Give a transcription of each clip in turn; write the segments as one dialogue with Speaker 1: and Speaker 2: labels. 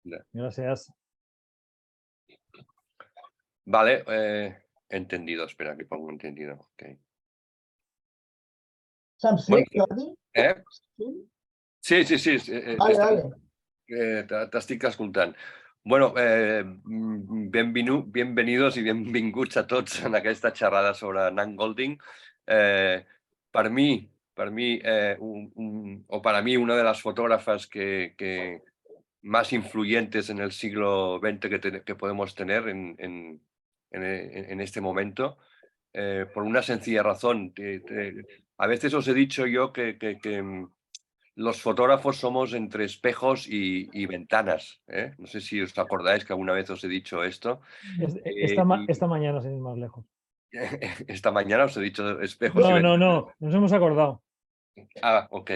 Speaker 1: Ya.
Speaker 2: Gracias.
Speaker 1: Vale, entendido. Espera que pongo entendido. Ok.
Speaker 3: Sam,
Speaker 1: Bueno,
Speaker 3: ¿sí, Jordi?
Speaker 1: eh?
Speaker 3: Sí?
Speaker 1: Sí, sí, sí,
Speaker 3: Vale, vale.
Speaker 1: t'estic escoltant. Bueno, bienvenidos i benvinguts a tots en aquesta xerrada sobre Nan Golding. Per mi o para mí, una de las fotógrafas que más influyentes en el siglo XX que podemos tener en este momento, por una sencilla razón. A veces os he dicho yo que los fotógrafos somos entre espejos y ventanas, ¿eh? No sé si os acordáis que alguna vez os he dicho esto.
Speaker 2: Esta mañana, sin ir más lejos.
Speaker 1: Esta mañana os he dicho espejos y
Speaker 2: No, no,
Speaker 1: ventanas.
Speaker 2: no, nos hemos acordado.
Speaker 1: Ah, ok.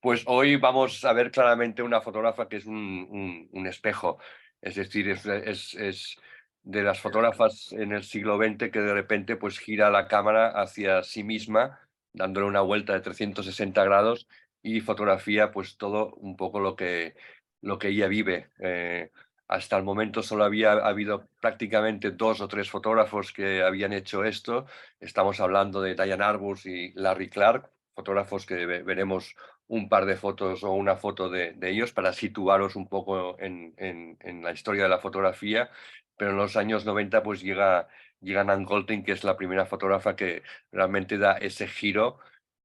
Speaker 1: Pues hoy vamos a ver claramente una fotógrafa que es un espejo. Es decir, es de las fotógrafas en el siglo XX que de repente pues gira la cámara hacia sí misma, dándole una vuelta de 360 grados y fotografía pues todo un poco lo que ella vive. Hasta el momento solo había habido prácticamente 2 o 3 fotógrafos que habían hecho esto. Estamos hablando de Diane Arbus y Larry Clark, fotógrafos que veremos un par de fotos o una foto de ellos para situaros un poco en la historia de la fotografía, pero en los años 90 pues llega Nan Goldin, que es la primera fotógrafa que realmente da ese giro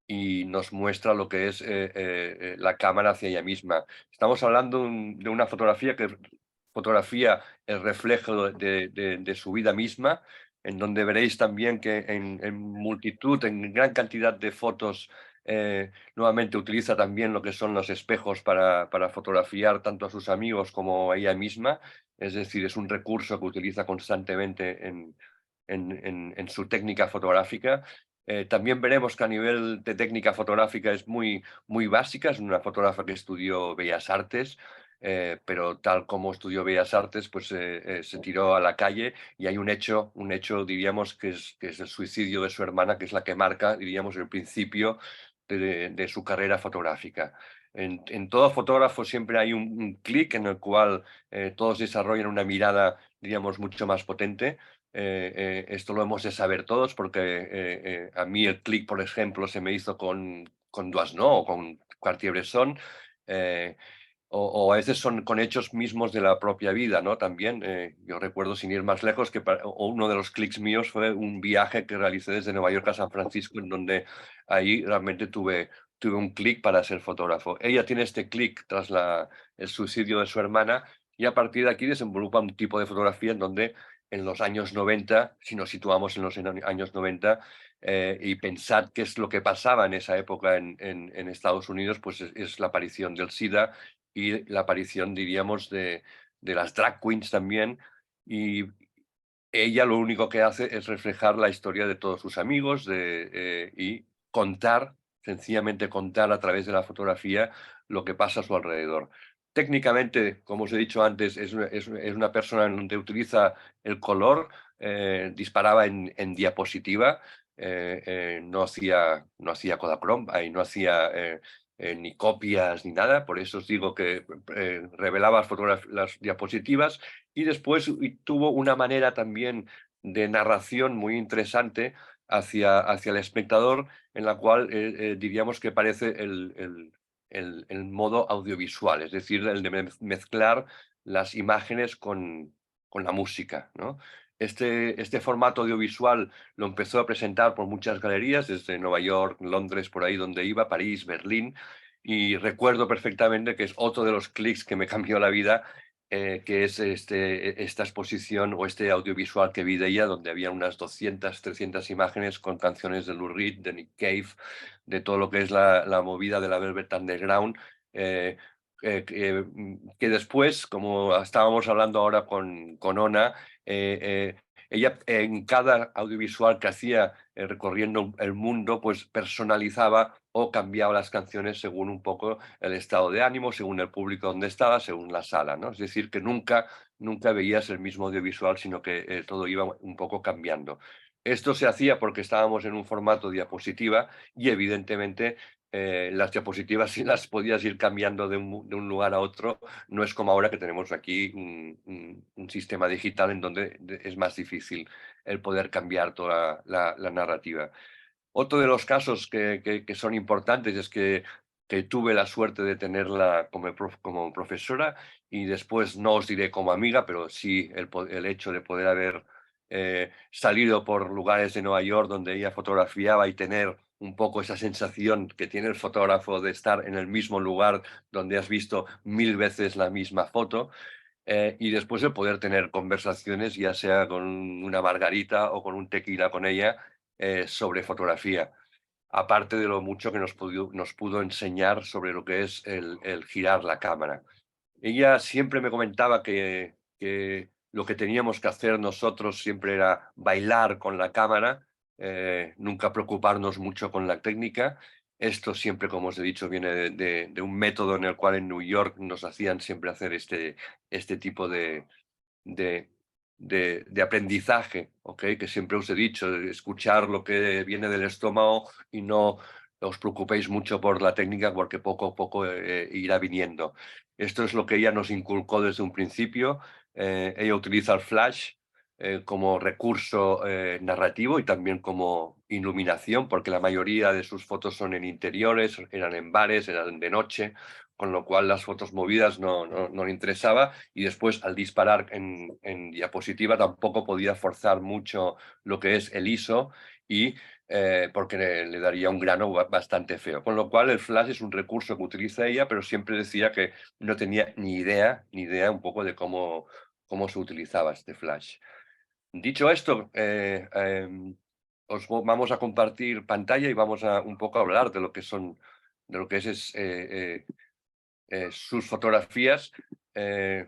Speaker 1: y nos muestra lo que es la cámara hacia ella misma. Estamos hablando de una fotografía que fotografía el reflejo de su vida misma, en donde veréis también que en multitud, en gran cantidad de fotos, nuevamente utiliza también lo que son los espejos para fotografiar tanto a sus amigos como a ella misma. Es decir, es un recurso que utiliza constantemente en su técnica fotográfica. También veremos que a nivel de técnica fotográfica es muy básica, es una fotógrafa que estudió Bellas Artes, pero tal como estudió Bellas Artes, pues se tiró a la calle y hay un hecho diríamos, que es el suicidio de su hermana, que es la que marca, diríamos, el principio de su carrera fotográfica. En todo fotógrafo siempre hay un clic en el cual todos desarrollan una mirada, diríamos, mucho más potente. Esto lo hemos de saber todos porque a mí el clic, por ejemplo, se me hizo con Doisneau o con Cartier-Bresson. O a veces son con hechos mismos de la propia vida, ¿no? También, yo recuerdo, sin ir más lejos, que uno de los clics míos fue un viaje que realicé desde Nueva York a San Francisco, en donde ahí realmente tuve un clic para ser fotógrafo. Ella tiene este clic tras el suicidio de su hermana y a partir de aquí desenvolupa un tipo de fotografía en donde en los años 90, si nos situamos en los años 90, y pensad qué es lo que pasaba en esa época en Estados Unidos, pues es la aparición del SIDA y la aparición, diríamos, de las drag queens también. Y ella lo único que hace es reflejar la historia de todos sus amigos y contar, sencillamente contar a través de la fotografía lo que pasa a su alrededor. Técnicamente, como os he dicho antes, es una persona en donde utiliza el color, disparaba en diapositiva, no hacía Kodachrome, ahí no hacía ni copias ni nada, por eso os digo que revelaba las diapositivas y después tuvo una manera también de narración muy interesante hacia el espectador, en la cual diríamos que parece el modo audiovisual, es decir, el de mezclar las imágenes con la música, ¿no? Este formato audiovisual lo empezó a presentar por muchas galerías, desde Nueva York, Londres, por ahí donde iba, París, Berlín, y recuerdo perfectamente que es otro de los clics que me cambió la vida, que es esta exposición o este audiovisual que vi de ella, donde había unas 200, 300 imágenes con canciones de Lou Reed, de Nick Cave, de todo lo que es la movida de la Velvet Underground, que después, como estábamos hablando ahora con Ona, ella en cada audiovisual que hacía recorriendo el mundo, pues personalizaba o cambiaba las canciones según un poco el estado de ánimo, según el público donde estaba, según la sala, ¿no? Es decir, que nunca veías el mismo audiovisual, sino que todo iba un poco cambiando. Esto se hacía porque estábamos en un formato diapositiva y evidentemente las diapositivas sí las podías ir cambiando de un lugar a otro. No es como ahora que tenemos aquí un sistema digital en donde es más difícil el poder cambiar toda la narrativa. Otro de los casos que son importantes es que tuve la suerte de tenerla como profesora, y después no os diré como amiga, pero sí el hecho de poder haber salido por lugares de Nueva York donde ella fotografiaba y tener un poco esa sensación que tiene el fotógrafo de estar en el mismo lugar donde has visto 1000 veces la misma foto. Y después el poder tener conversaciones, ya sea con una margarita o con un tequila con ella, sobre fotografía. Aparte de lo mucho que nos pudo enseñar sobre lo que es el girar la cámara. Ella siempre me comentaba que lo que teníamos que hacer nosotros siempre era bailar con la cámara, nunca preocuparnos mucho con la técnica. Esto siempre, como os he dicho, viene de un método en el cual en New York nos hacían siempre hacer este tipo de, de aprendizaje, ¿ok? Que siempre os he dicho, de escuchar lo que viene del estómago y no os preocupéis mucho por la técnica, porque poco a poco irá viniendo. Esto es lo que ella nos inculcó desde un principio. Ella utiliza el flash como recurso narrativo y también como iluminación, porque la mayoría de sus fotos son en interiores, eran en bares, eran de noche, con lo cual las fotos movidas no le interesaba, y después al disparar en diapositiva tampoco podía forzar mucho lo que es el ISO, y porque le daría un grano bastante feo. Con lo cual el flash es un recurso que utiliza ella, pero siempre decía que no tenía ni idea un poco de cómo se utilizaba este flash. Dicho esto, vamos a compartir pantalla y vamos a un poco a hablar de lo que son, de lo que sus fotografías. Eh,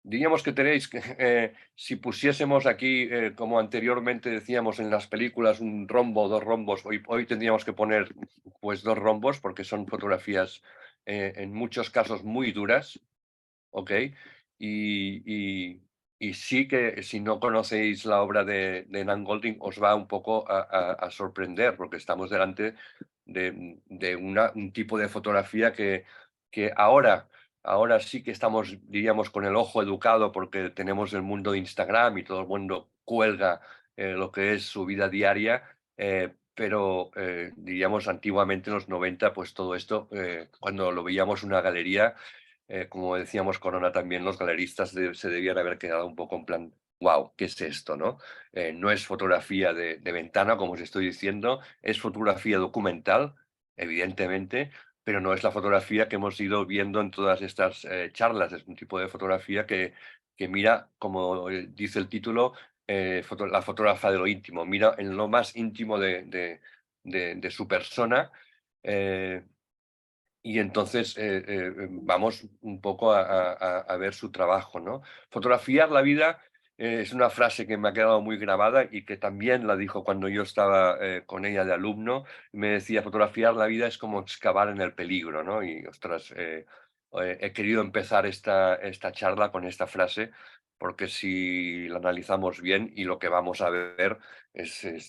Speaker 1: Diríamos que tenéis que, si pusiésemos aquí, como anteriormente decíamos en las películas, un rombo, dos rombos, hoy tendríamos que poner pues dos rombos, porque son fotografías en muchos casos muy duras, ¿ok? Y sí que si no conocéis la obra de Nan Golding os va un poco a sorprender, porque estamos delante de un tipo de fotografía que ahora sí que estamos, diríamos, con el ojo educado, porque tenemos el mundo de Instagram y todo el mundo cuelga lo que es su vida diaria, pero diríamos antiguamente en los 90, pues todo esto, cuando lo veíamos en una galería, como decíamos Corona también, los galeristas se debían haber quedado un poco en plan, wow, ¿qué es esto, no? No es fotografía de ventana, como os estoy diciendo, es fotografía documental, evidentemente, pero no es la fotografía que hemos ido viendo en todas estas charlas. Es un tipo de fotografía que mira, como dice el título, la fotógrafa de lo íntimo, mira en lo más íntimo de su persona. eh, y entonces vamos un poco a ver su trabajo, ¿no? Fotografiar la vida es una frase que me ha quedado muy grabada y que también la dijo cuando yo estaba con ella de alumno. Me decía, fotografiar la vida es como excavar en el peligro, ¿no? Y ostras, he querido empezar esta charla con esta frase, porque si la analizamos bien y lo que vamos a ver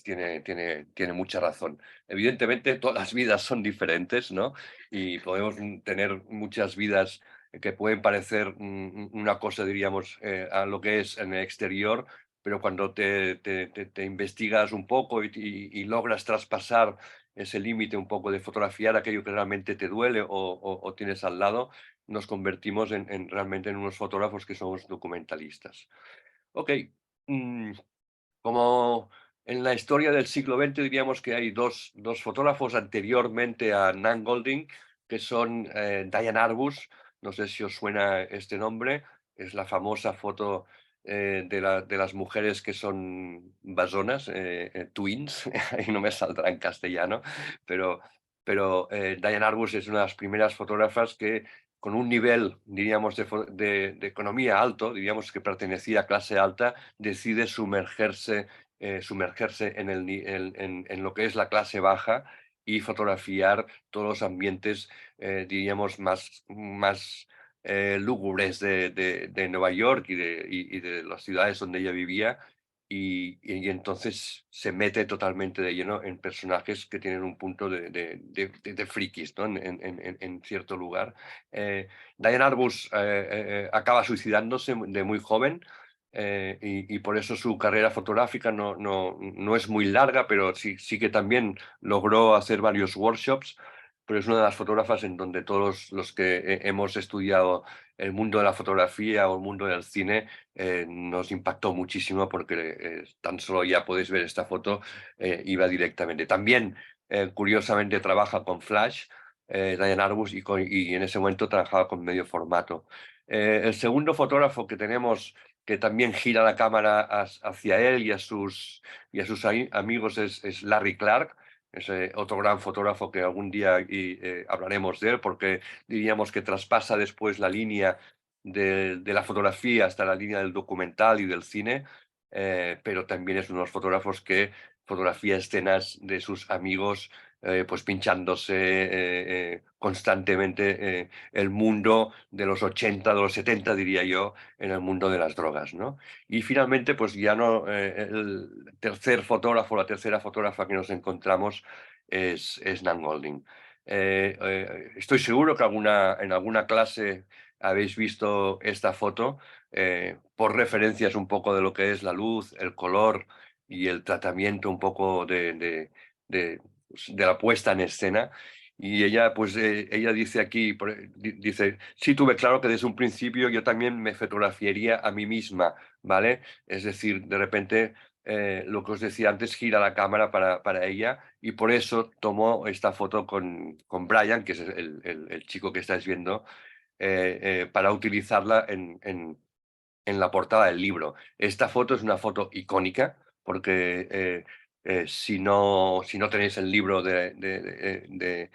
Speaker 1: tiene mucha razón. Evidentemente, todas las vidas son diferentes, ¿no? Y podemos tener muchas vidas que pueden parecer una cosa, diríamos, a lo que es en el exterior, pero cuando te investigas un poco y logras traspasar ese límite un poco de fotografiar aquello que realmente te duele o tienes al lado, nos convertimos realmente en unos fotógrafos que somos documentalistas. Ok, mm, como en la historia del siglo XX diríamos que hay dos fotógrafos anteriormente a Nan Golding, que son Diane Arbus, no sé si os suena este nombre, es la famosa foto de las mujeres que son basonas, twins, ahí no me saldrá en castellano, pero, pero Diane Arbus es una de las primeras fotógrafas que con un nivel, diríamos, de economía alto, diríamos que pertenecía a clase alta, decide sumergerse en lo que es la clase baja y fotografiar todos los ambientes, diríamos, más lúgubres de Nueva York y de las ciudades donde ella vivía. y entonces se mete totalmente de lleno en personajes que tienen un punto de frikis, ¿no? En cierto lugar. Diane Arbus acaba suicidándose de muy joven, y por eso su carrera fotográfica no es muy larga, pero sí que también logró hacer varios workshops, pero es una de las fotógrafas en donde todos los que hemos estudiado el mundo de la fotografía o el mundo del cine nos impactó muchísimo, porque tan solo ya podéis ver esta foto, iba directamente. También, curiosamente, trabaja con Flash, Diane Arbus, y en ese momento trabajaba con medio formato. El segundo fotógrafo que tenemos, que también gira la cámara hacia él y a sus amigos, es Larry Clark. Es otro gran fotógrafo que algún día hablaremos de él, porque diríamos que traspasa después la línea de la fotografía hasta la línea del documental y del cine, pero también es uno de los fotógrafos que fotografía escenas de sus amigos, pues pinchándose constantemente el mundo de los 80, de los 70, diría yo, en el mundo de las drogas, ¿no? Y finalmente, pues ya no, el tercer fotógrafo, la tercera fotógrafa que nos encontramos es Nan Goldin. Estoy seguro que en alguna clase habéis visto esta foto, por referencias un poco de lo que es la luz, el color y el tratamiento un poco de la puesta en escena. Y ella, pues, ella dice aquí, dice, sí, tuve claro que desde un principio yo también me fotografiaría a mí misma, ¿vale? Es decir, de repente, lo que os decía antes, gira la cámara para ella, y por eso tomó esta foto con Brian, que es el chico que estáis viendo, para utilizarla en la portada del libro. Esta foto es una foto icónica, porque si no tenéis el libro de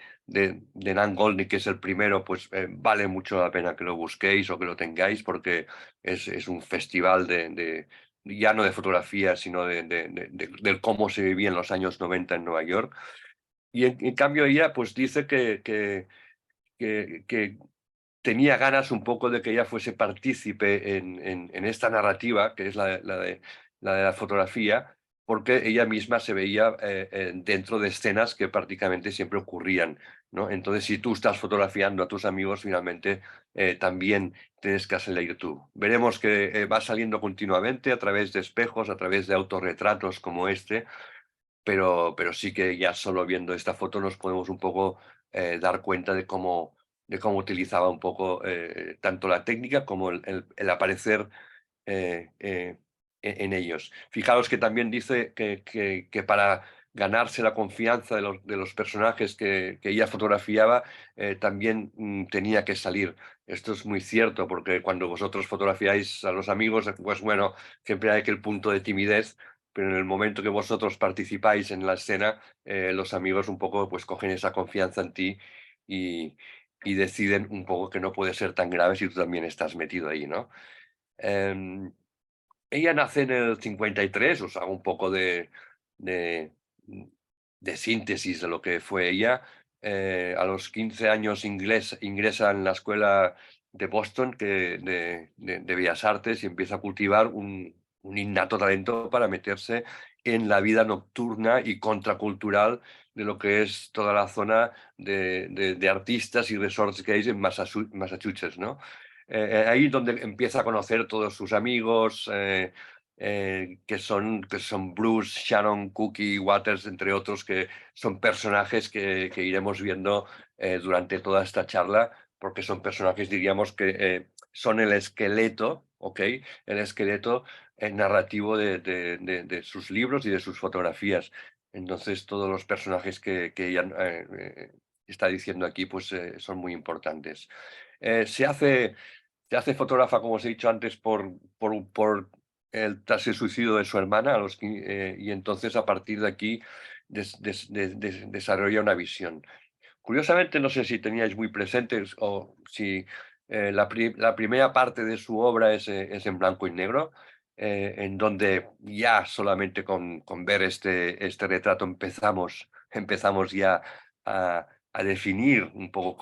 Speaker 1: Nan Goldin, que es el primero, pues vale mucho la pena que lo busquéis o que lo tengáis, porque es un festival ya no de fotografía, sino del cómo se vivía en los años 90 en Nueva York. Y en cambio ella, pues, dice que tenía ganas un poco de que ella fuese partícipe en esta narrativa, que es la de la fotografía, porque ella misma se veía dentro de escenas que prácticamente siempre ocurrían, ¿no? Entonces, si tú estás fotografiando a tus amigos, finalmente también tienes que salir tú. Veremos que va saliendo continuamente a través de espejos, a través de autorretratos como este, pero sí que ya solo viendo esta foto nos podemos un poco dar cuenta de cómo utilizaba un poco tanto la técnica como el aparecer en ellos. Fijaros que también dice que para ganarse la confianza de los personajes que ella fotografiaba, también tenía que salir. Esto es muy cierto, porque cuando vosotros fotografiáis a los amigos, pues bueno, siempre hay aquel punto de timidez, pero en el momento que vosotros participáis en la escena, los amigos un poco pues cogen esa confianza en ti, y deciden un poco que no puede ser tan grave si tú también estás metido ahí, ¿no? Em, Ella nace en el 53, os hago un poco de, de síntesis de lo que fue ella. A los 15 años ingresa en la escuela de Boston, de Bellas Artes, y empieza a cultivar un innato talento para meterse en la vida nocturna y contracultural de lo que es toda la zona de artistas y resorts gays en Massachusetts, ¿no? Ahí donde empieza a conocer todos sus amigos, que son Bruce, Shannon, Cookie, Waters, entre otros, que son personajes que iremos viendo durante toda esta charla, porque son personajes, diríamos, que son el esqueleto, ¿ok? El esqueleto narrativo de sus libros y de sus fotografías. Entonces, todos los personajes que ella está diciendo aquí, pues son muy importantes. Se hace fotógrafa, como os he dicho antes, tras el suicidio de su hermana, y entonces a partir de aquí desarrolla una visión. Curiosamente, no sé si teníais muy presentes o si la primera parte de su obra es en blanco y negro, en donde ya solamente con ver este retrato empezamos ya a definir un poco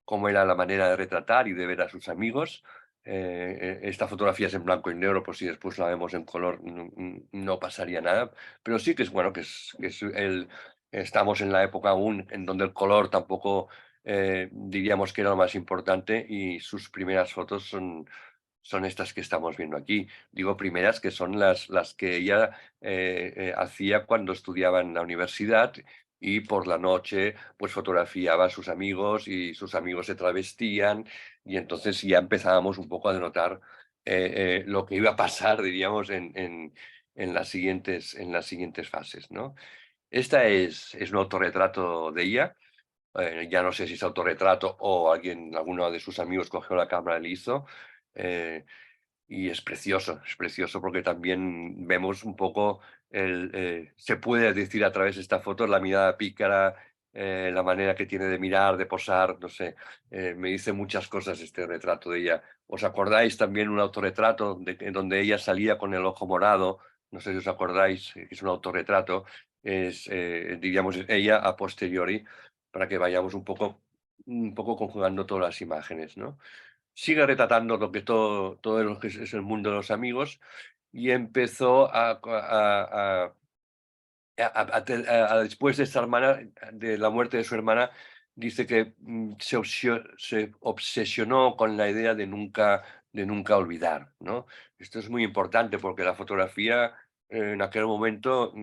Speaker 1: cómo era la manera de retratar y de ver a sus amigos. esta fotografía es en blanco y negro, por si después la vemos en color no pasaría nada, pero sí que es bueno, estamos en la época aún en donde el color tampoco diríamos que era lo más importante y sus primeras fotos son estas que estamos viendo aquí. Digo primeras que son las que ella hacía cuando estudiaba en la universidad y por la noche pues fotografiaba a sus amigos y sus amigos se travestían y entonces ya empezábamos un poco a denotar lo que iba a pasar, diríamos, en las siguientes fases, ¿no? Esta es un autorretrato de ella. Ya no sé si es autorretrato o alguno de sus amigos cogió la cámara y lo hizo. eh, y es precioso porque también vemos un poco, se puede decir a través de esta foto, la mirada pícara, la manera que tiene de mirar, de posar, no sé, me dice muchas cosas este retrato de ella. ¿Os acordáis también un autorretrato en donde ella salía con el ojo morado? No sé si os acordáis, que es un autorretrato, diríamos, ella a posteriori, para que vayamos un poco conjugando todas las imágenes, ¿no? Sigue retratando lo que todo lo que es el mundo de los amigos y empezó después de esta hermana, de la muerte de su hermana, dice que se obsesionó con la idea de nunca olvidar, ¿no? Esto es muy importante porque la fotografía en aquel momento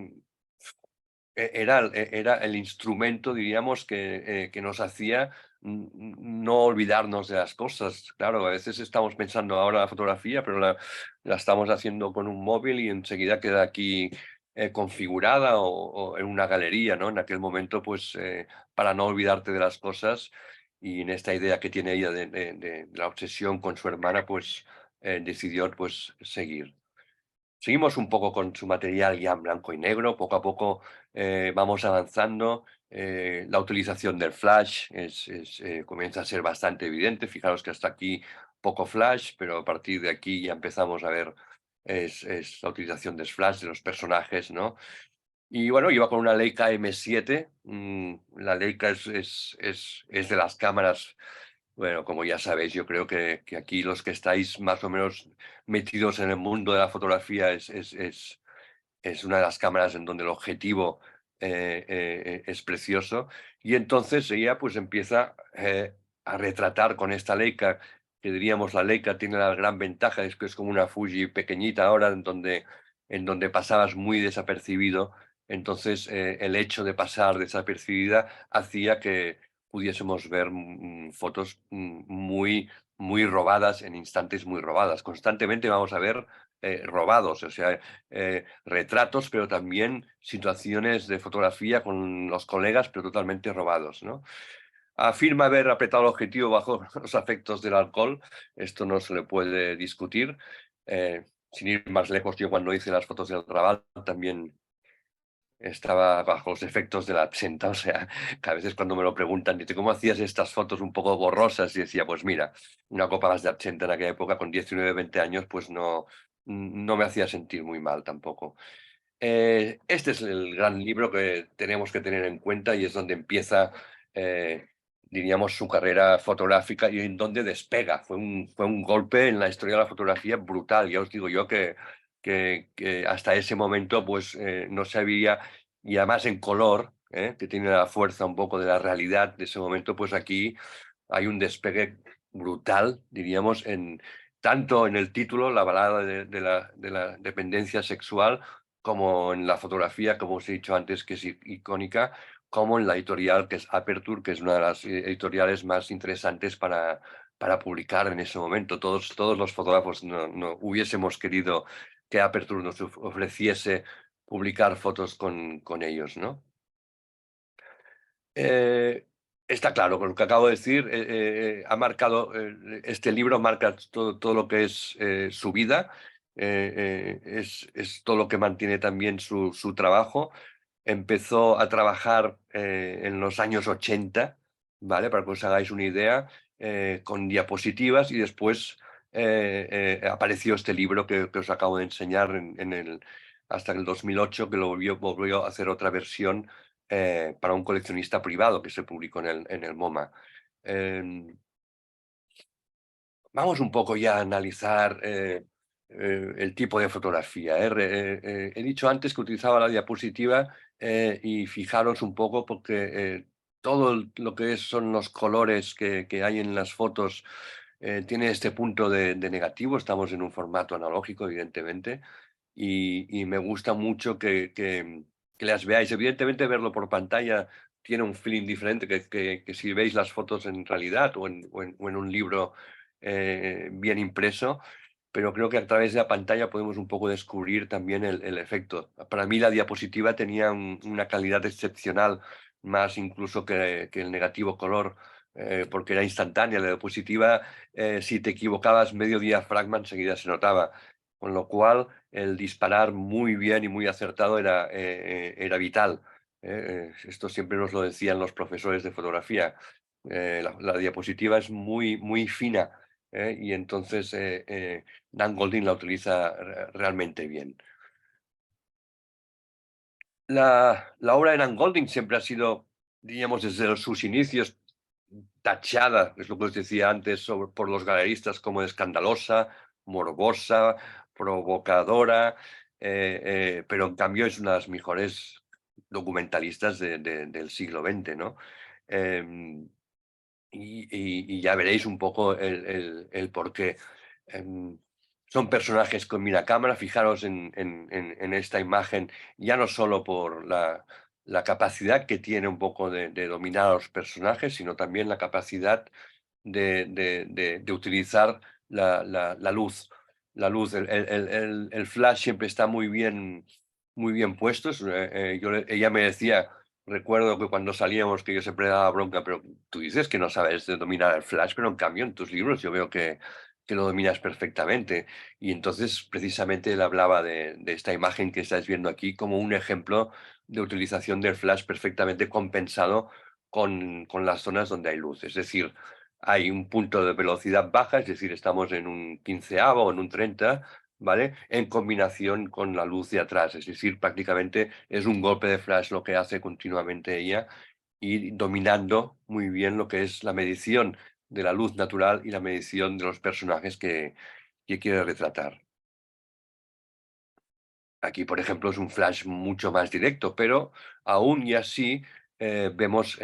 Speaker 1: era el instrumento, diríamos, que nos hacía no olvidarnos de las cosas. Claro, a veces estamos pensando ahora la fotografía, pero la estamos haciendo con un móvil y enseguida queda aquí configurada o en una galería, ¿no? En aquel momento, pues, para no olvidarte de las cosas y en esta idea que tiene ella de la obsesión con su hermana, pues, decidió, pues, seguir. Seguimos un poco con su material ya en blanco y negro, poco a poco vamos avanzando. La utilización del flash comienza a ser bastante evidente. Fijaros que hasta aquí poco flash, pero a partir de aquí ya empezamos a ver es la utilización del flash de los personajes, ¿no? Y bueno, iba con una Leica M7. La Leica es de las cámaras, bueno, como ya sabéis, yo creo que aquí los que estáis más o menos metidos en el mundo de la fotografía es una de las cámaras en donde el objetivo es precioso. Y entonces ella pues empieza a retratar con esta Leica, que diríamos la Leica tiene la gran ventaja, es que es como una Fuji pequeñita ahora, en donde pasabas muy desapercibido. Entonces el hecho de pasar desapercibida hacía que pudiésemos ver fotos muy robadas en instantes muy robadas. Constantemente vamos a ver robados, o sea, retratos, pero también situaciones de fotografía con los colegas, pero totalmente robados, ¿no? Afirma haber apretado el objetivo bajo los efectos del alcohol, esto no se le puede discutir. Sin ir más lejos, yo cuando hice las fotos del Raval también estaba bajo los efectos de la absenta, o sea, que a veces cuando me lo preguntan, dice, ¿cómo hacías estas fotos un poco borrosas? Y decía, pues mira, una copa más de absenta en aquella época, con 19, 20 años, pues no me hacía sentir muy mal tampoco. Este es el gran libro que tenemos que tener en cuenta y es donde empieza, eh, diríamos, su carrera fotográfica y en donde despega. Fue un golpe en la historia de la fotografía brutal. Ya os digo yo que hasta ese momento pues no se había, y además en color, que tiene la fuerza un poco de la realidad de ese momento, pues aquí hay un despegue brutal, diríamos, tanto en el título, la balada de la dependencia sexual, como en la fotografía, como os he dicho antes, que es icónica, como en la editorial, que es Aperture, que es una de las editoriales más interesantes para publicar en ese momento. Todos los fotógrafos no hubiésemos querido que Aperture nos ofreciese publicar fotos con ellos, ¿no? Eh, Está claro, con lo que acabo de decir, ha marcado, este libro marca todo lo que es su vida, es todo lo que mantiene también su trabajo. Empezó a trabajar en los años 80, ¿vale? Para que os hagáis una idea, con diapositivas y después apareció este libro que os acabo de enseñar hasta el 2008, que volvió a hacer otra versión para un coleccionista privado que se publicó en el MoMA. Em, vamos un poco ya a analizar el tipo de fotografía. He dicho antes que utilizaba la diapositiva y fijaros un poco porque todo lo que son los colores que hay en las fotos tiene este punto de negativo. Estamos en un formato analógico, evidentemente, y me gusta mucho que las veáis. Evidentemente, verlo por pantalla tiene un feeling diferente que si veis las fotos en realidad o en un libro bien impreso, pero creo que a través de la pantalla podemos un poco descubrir también el efecto. Para mí la diapositiva tenía una calidad excepcional, más incluso que el negativo color, porque era instantánea. La diapositiva, si te equivocabas medio diafragma, enseguida se notaba. Con lo cual, el disparar muy bien y muy acertado era vital. Esto siempre nos lo decían los profesores de fotografía. La diapositiva es muy, muy fina, y entonces Dan Golding la utiliza realmente bien. La obra de Dan Golding siempre ha sido, diríamos, desde sus inicios, tachada, es lo que os decía antes, por los galeristas como escandalosa, morbosa, provocadora, pero en cambio es una de las mejores documentalistas del siglo XX, ¿no? Em, y ya veréis un poco el por qué. Em, Son personajes con miracámara, fijaros en esta imagen, ya no solo por la capacidad que tiene un poco de dominar a los personajes, sino también la capacidad de utilizar la luz. La luz, el flash siempre está muy bien puesto. Ella me decía, recuerdo que cuando salíamos, que yo siempre daba bronca, pero tú dices que no sabes de dominar el flash, pero en cambio en tus libros yo veo que lo dominas perfectamente. Y entonces precisamente él hablaba de esta imagen que estáis viendo aquí como un ejemplo de utilización del flash perfectamente compensado con las zonas donde hay luz. Es decir, hay un punto de velocidad baja, es decir, estamos en un quinceavo o en un 30, ¿vale? En combinación con la luz de atrás, es decir, prácticamente es un golpe de flash lo que hace continuamente ella y dominando muy bien lo que es la medición de la luz natural y la medición de los personajes que quiere retratar. Aquí, por ejemplo, es un flash mucho más directo, pero aún y así vemos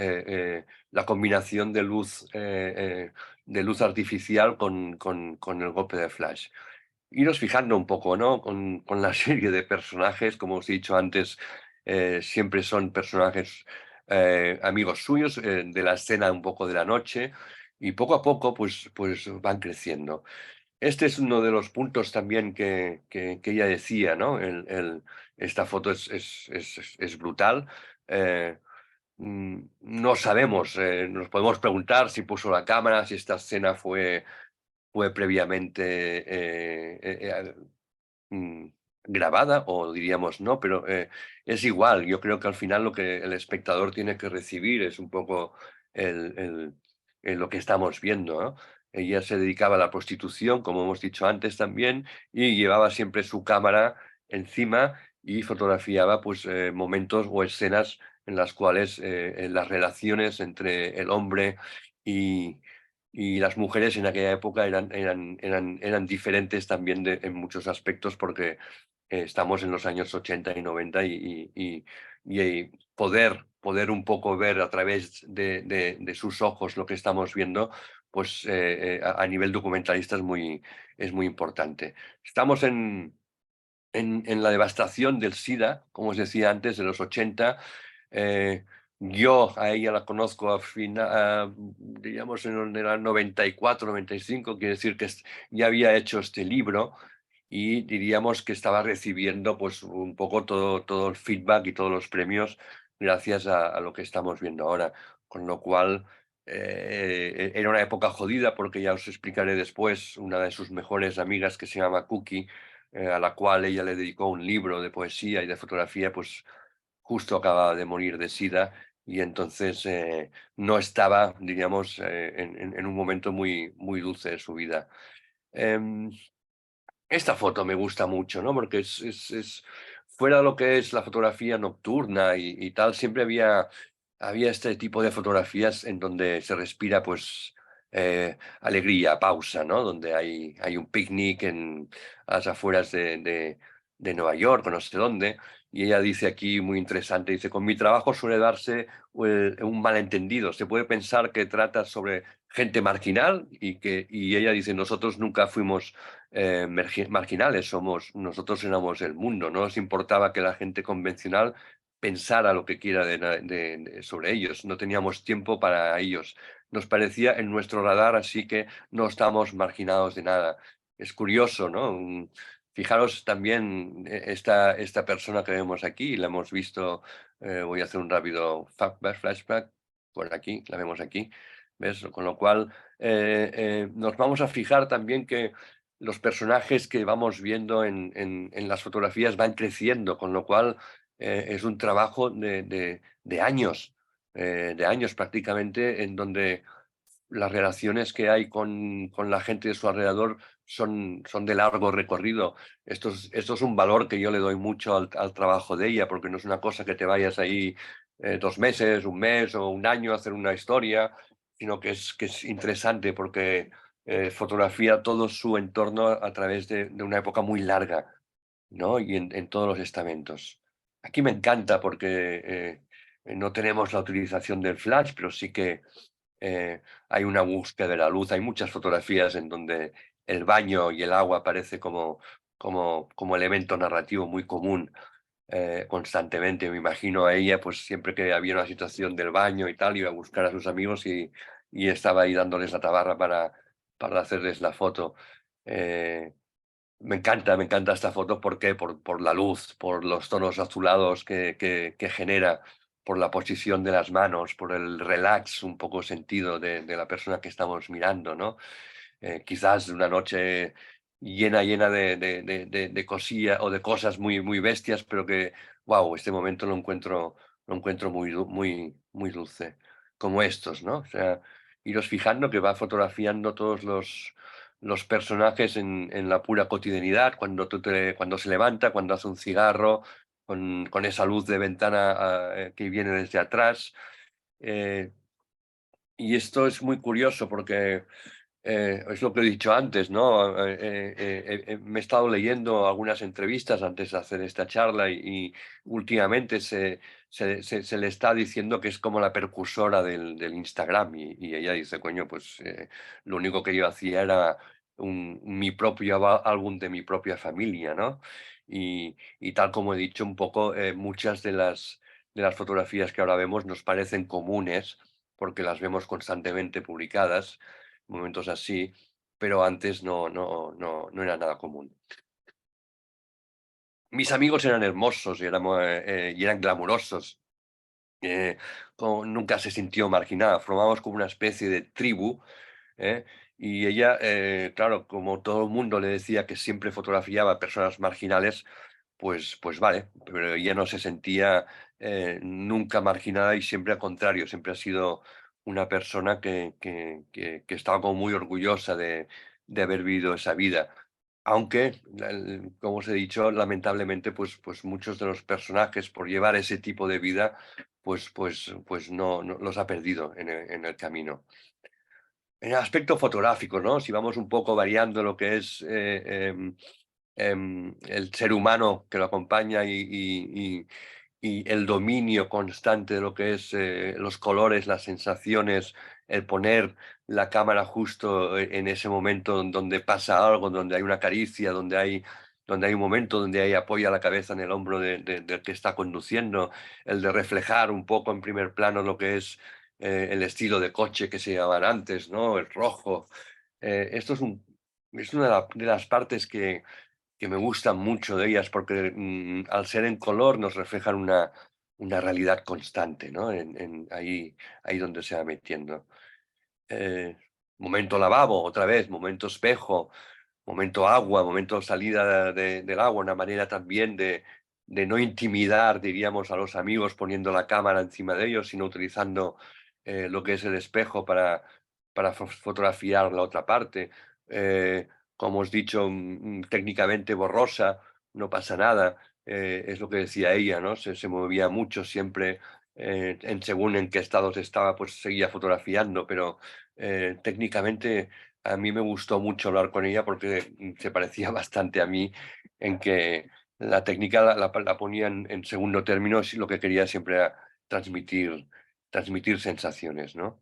Speaker 1: la combinación de luz artificial con el golpe de flash. Iros fijando un poco, ¿no? Con la serie de personajes, como os he dicho antes, siempre son personajes amigos suyos, de la escena un poco de la noche, y poco a poco pues van creciendo. Este es uno de los puntos también que ella decía, ¿no? Esta foto es brutal. Eh, no sabemos, nos podemos preguntar si puso la cámara, si esta escena fue previamente mm, grabada o diríamos no, pero es igual. Yo creo que al final lo que el espectador tiene que recibir es un poco el, el- lo que estamos viendo, ¿no? Ella se dedicaba a la prostitución, como hemos dicho antes también, y llevaba siempre su cámara encima y fotografiaba pues momentos o escenas en las cuales en las relaciones entre el hombre y las mujeres en aquella época eran diferentes también en muchos aspectos porque estamos en los años 80 y 90 y poder un poco ver a través de sus ojos lo que estamos viendo, pues a nivel documentalista es muy importante. Estamos en la devastación del SIDA, como os decía antes, de los 80. eh, yo a ella la conozco diríamos, en el 94, 95, quiere decir que ya había hecho este libro y diríamos que estaba recibiendo pues un poco todo el feedback y todos los premios gracias a lo que estamos viendo ahora. Con lo cual, era una época jodida porque ya os explicaré después, una de sus mejores amigas que se llama Cookie, a la cual ella le dedicó un libro de poesía y de fotografía, pues justo acababa de morir de SIDA y entonces no estaba, diríamos, en un momento muy dulce de su vida. Em, Esta foto me gusta mucho, ¿no? Porque fuera de lo que es la fotografía nocturna y tal, siempre había este tipo de fotografías en donde se respira, pues, alegría, pausa, ¿no? Donde hay un picnic a las afueras de Nueva York o no sé dónde. Y ella dice aquí, muy interesante, dice, con mi trabajo suele darse un malentendido. Se puede pensar que trata sobre gente marginal y ella dice, nosotros nunca fuimos marginales, nosotros éramos el mundo. No nos importaba que la gente convencional pensara lo que quiera sobre ellos. No teníamos tiempo para ellos. Nos parecía en nuestro radar, así que no estamos marginados de nada. Es curioso, ¿no? Fijaros también esta persona que vemos aquí, la hemos visto, voy a hacer un rápido flashback, por aquí, la vemos aquí, ¿ves? Con lo cual nos vamos a fijar también que los personajes que vamos viendo en las fotografías van creciendo, con lo cual es un trabajo de años prácticamente, en donde las relaciones que hay con la gente de su alrededor son de largo recorrido. Esto es un valor que yo le doy mucho al trabajo de ella, porque no es una cosa que te vayas ahí 2 meses, un mes o un año a hacer una historia, sino que es interesante porque fotografía todo su entorno a través de una época muy larga, ¿no? Y en todos los estamentos. Aquí me encanta porque no tenemos la utilización del flash, pero sí que hay una búsqueda de la luz. Hay muchas fotografías en donde el baño y el agua aparece como elemento narrativo muy común constantemente. Me imagino a ella, pues siempre que había una situación del baño y tal, iba a buscar a sus amigos y estaba ahí dándoles la tabarra para hacerles la foto. Eh, me encanta esta foto. ¿Por qué? Por la luz, por los tonos azulados que genera, por la posición de las manos, por el relax un poco sentido de la persona que estamos mirando, ¿no? Quizás una noche llena de cosilla o de cosas muy, muy bestias, pero que, wow, este momento lo encuentro muy dulce, como estos, ¿no? O sea, iros fijando que va fotografiando todos los personajes en la pura cotidianidad, cuando se levanta, cuando hace un cigarro, con esa luz de ventana que viene desde atrás. Eh, y esto es muy curioso porque es lo que he dicho antes, ¿no? Me he estado leyendo algunas entrevistas antes de hacer esta charla y últimamente se le está diciendo que es como la precursora del Instagram y ella dice, coño, pues lo único que yo hacía era mi propio álbum de mi propia familia, ¿no? Y tal como he dicho un poco, muchas de las fotografías que ahora vemos nos parecen comunes porque las vemos constantemente publicadas, momentos así, pero antes no era nada común. Mis amigos eran hermosos y eran glamurosos. eh, Nunca se sintió marginada, formábamos como una especie de tribu, ¿eh? Y ella, claro, como todo el mundo le decía que siempre fotografiaba a personas marginales, pues vale, pero ella no se sentía nunca marginada y siempre al contrario, siempre ha sido una persona que estaba como muy orgullosa de haber vivido esa vida. Aunque, como os he dicho, lamentablemente, pues muchos de los personajes, por llevar ese tipo de vida, pues no los ha perdido en el camino. En el aspecto fotográfico, ¿no? Si vamos un poco variando lo que es el ser humano que lo acompaña y el dominio constante de lo que es los colores, las sensaciones, el poner la cámara justo en ese momento donde pasa algo, donde hay una caricia, donde hay un momento donde hay apoya la cabeza en el hombro del que está conduciendo, el de reflejar un poco en primer plano lo que es el estilo de coche que se llamaban antes, ¿no? El rojo. Esto es una de las partes que me gustan mucho de ellas porque al ser en color nos reflejan una realidad constante, ¿no? Ahí donde se va metiendo. Eh, Momento lavabo, otra vez, momento espejo, momento agua, momento salida del agua, una manera también de no intimidar, diríamos, a los amigos poniendo la cámara encima de ellos, sino utilizando lo que es el espejo para fotografiar la otra parte. Eh, Como os he dicho, técnicamente borrosa, no pasa nada. Es lo que decía ella, ¿no? Se movía mucho siempre, según en qué estados estaba, pues seguía fotografiando, pero técnicamente a mí me gustó mucho hablar con ella porque se parecía bastante a mí en que la técnica la ponía en segundo término, si lo que quería siempre era transmitir sensaciones, ¿no?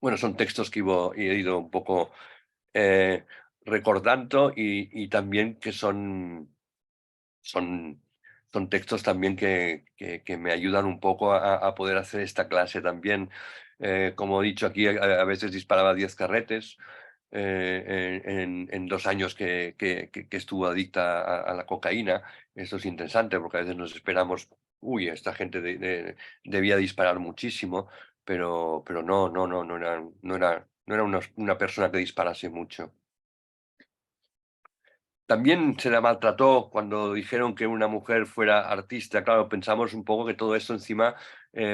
Speaker 1: Bueno, son textos que he ido un poco eh, recordando y también que son, son textos también que me ayudan un poco a poder hacer esta clase también. Como he dicho aquí, a veces disparaba 10 carretes en 2 años que estuvo adicta a la cocaína. Eso es interesante porque a veces nos esperamos, uy, esta gente debía disparar muchísimo, pero no era una persona que disparase mucho. También se la maltrató cuando dijeron que una mujer fuera artista. Claro, pensamos un poco que todo esto encima,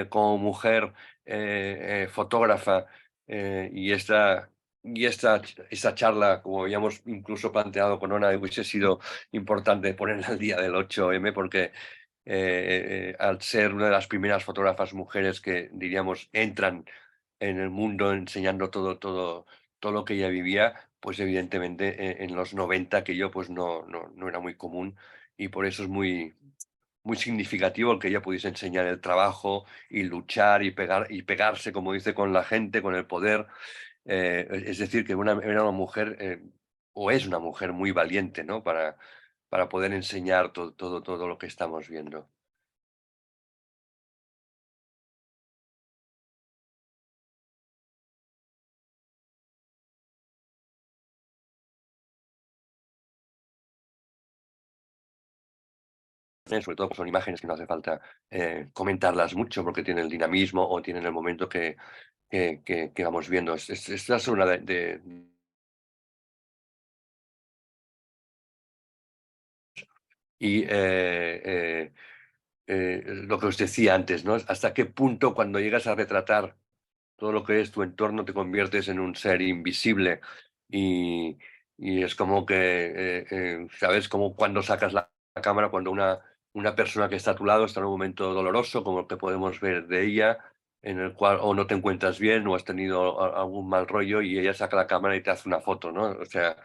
Speaker 1: como mujer fotógrafa, esta charla, como habíamos incluso planteado con Ona, hubiese sido importante ponerla al día del 8M porque al ser una de las primeras fotógrafas mujeres que, diríamos, entran en el mundo enseñando todo lo que ella vivía, pues evidentemente en los 90 que yo pues no era muy común y por eso es muy significativo el que ella pudiese enseñar el trabajo y luchar y pegarse, como dice, con la gente, con el poder. Es decir, que era una mujer, o es una mujer muy valiente, ¿no? Para poder enseñar todo lo que estamos viendo. Sobre todo, pues, son imágenes que no hace falta comentarlas mucho porque tienen el dinamismo o tienen el momento que vamos viendo. Esta es una y lo que os decía antes, ¿no? Hasta qué punto cuando llegas a retratar todo lo que es tu entorno te conviertes en un ser invisible y, y es como que, ¿sabes? Como cuando sacas la cámara, cuando una persona que está a tu lado está en un momento doloroso, como el que podemos ver de ella, en el cual o no te encuentras bien o has tenido algún mal rollo y ella saca la cámara y te hace una foto, ¿no? O sea,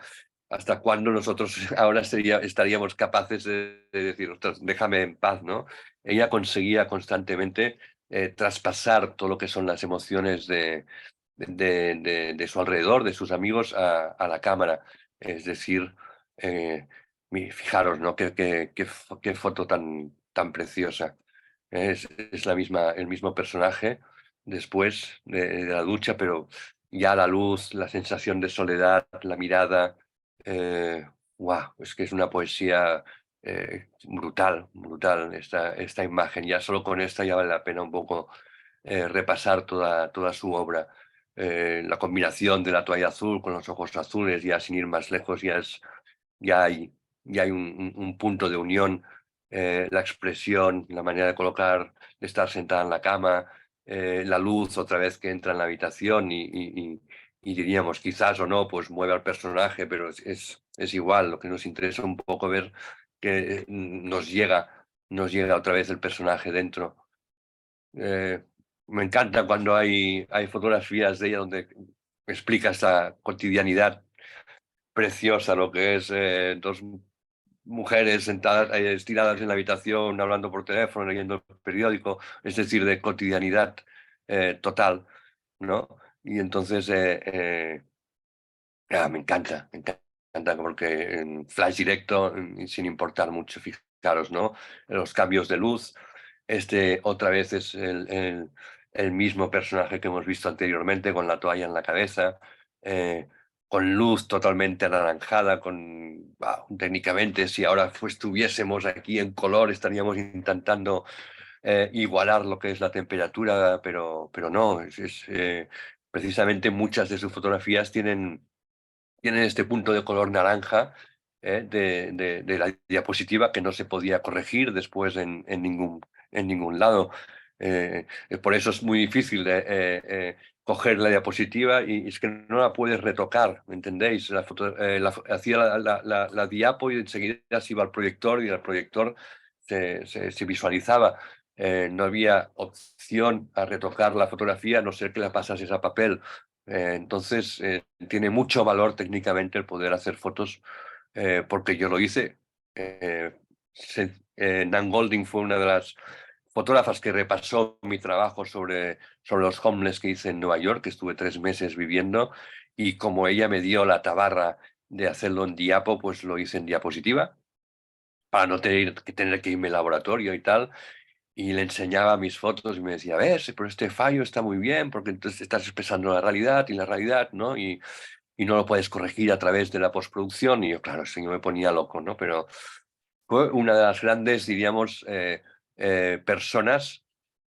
Speaker 1: ¿hasta cuándo nosotros ahora estaríamos capaces de decir, ostras, déjame en paz, ¿no? Ella conseguía constantemente traspasar todo lo que son las emociones de su alrededor, de sus amigos, a la cámara. Es decir, eh, fijaros, ¿no? Qué foto tan preciosa. Es el mismo personaje después de la ducha, pero ya la luz, la sensación de soledad, la mirada, wow, es que es una poesía brutal, brutal esta imagen. Ya solo con esta ya vale la pena un poco repasar toda su obra. La combinación de la toalla azul con los ojos azules, ya sin ir más lejos, ya hay, ya hay un punto de unión. La expresión, la manera de colocar, de estar sentada en la cama, la luz otra vez que entra en la habitación y diríamos, quizás o no, pues mueve al personaje, pero es igual, lo que nos interesa un poco ver que nos llega otra vez el personaje dentro. Eh, Me encanta cuando hay fotografías de ella donde explica esta cotidianidad preciosa, lo que es dos mujeres sentadas, estiradas en la habitación, hablando por teléfono, leyendo el periódico, es decir, de cotidianidad total, ¿no? Y entonces me encanta porque en flash directo, sin importar mucho, fijaros, ¿no? Los cambios de luz. Este otra vez es el mismo personaje que hemos visto anteriormente, con la toalla en la cabeza, eh, con luz totalmente anaranjada, técnicamente, si ahora estuviésemos aquí en color, estaríamos intentando igualar lo que es la temperatura, pero no, precisamente muchas de sus fotografías tienen este punto de color naranja de la diapositiva que no se podía corregir después en ningún lado. Por eso es muy difícil coger la diapositiva y es que no la puedes retocar, ¿me entendéis? Hacía la diapo y enseguida se iba al proyector y el proyector se visualizaba. No había opción a retocar la fotografía a no ser que la pasases a papel. Entonces, tiene mucho valor técnicamente el poder hacer fotos, porque yo lo hice. Nan Golding fue una de las fotógrafas que repasó mi trabajo sobre los homeless que hice en Nueva York, que estuve 3 meses viviendo, y como ella me dio la tabarra de hacerlo en diapo, pues lo hice en diapositiva, para no tener que irme al laboratorio y tal. Y le enseñaba mis fotos y me decía, ves, pero este fallo está muy bien, porque entonces estás expresando la realidad y la realidad, ¿no? Y no lo puedes corregir a través de la postproducción. Y yo, claro, eso yo me ponía loco, ¿no? Pero fue una de las grandes, diríamos, personas.